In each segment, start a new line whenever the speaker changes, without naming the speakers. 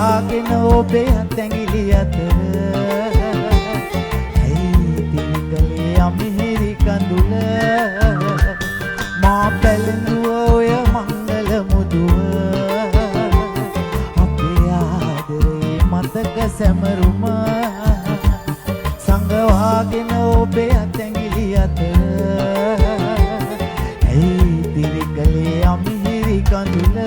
සංගවාගෙන ඔබේ අතැඟිලි අතර ඇයි තිරිකලේ අමිහිරි කඳුල මා පැලඳුව ඔය මංගල මුදුව අපේ ආදරේ මතක සැමරුම සංගවාගෙන ඔබේ අතැඟිලි අතර ඇයි තිරිකලේ අමිහිරි කඳුල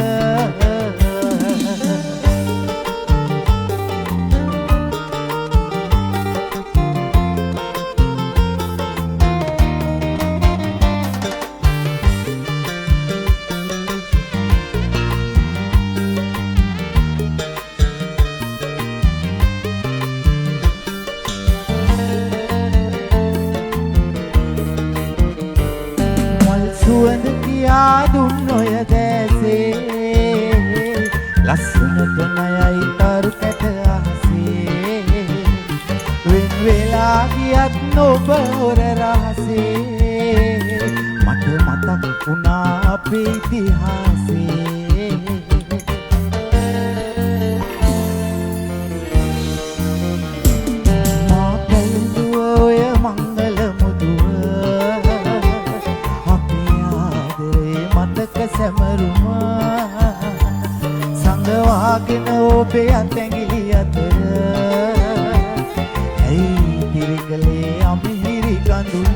සුවඳ කියා දුන් ඔය දැසේ ලස්සනට නයයි තරු කැට අහසේ වෙන් වෙලා ගියත් නොබ හොර රහසේ මට මතක් වුණා අපේ ඉතිහාසේ මා පැලඳුව ඔය මංගල සැමරුම සංගවාගෙන ඔබේ අතැඟිලි අතර ඇයි තිරිකලේ අමිහිරි කඳුල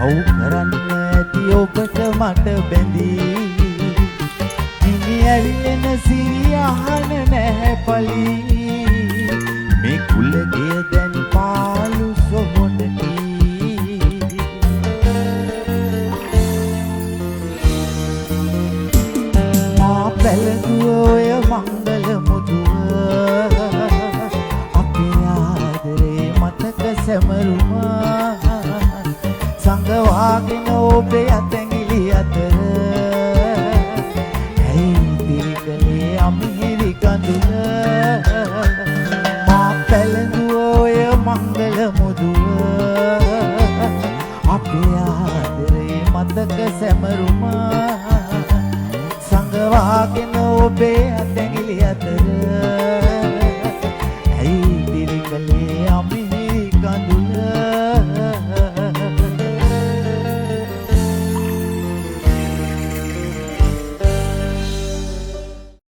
ඔව් කරන්න ඇති ඔබට මට බැඳී ඉනි ඇවිලෙන සිරි අහන නැහැ පලි මේ කුලගේ දැන් පාලු සොහොනටි මා පැලඳුව ඔය මංගල මුදුව අපේ ආදරේ මතක සැමරුම සංගවාගෙන ඔබේ අතැඟිලි අතර ඇයි තිරිකලේ අමිහිරි කඳුල මා පැලඳුව ඔය මංගල මුදුව අපේ ආදරේ මතක සැමරුම සංගවාගෙන ඔබේ අතැඟිලි අතර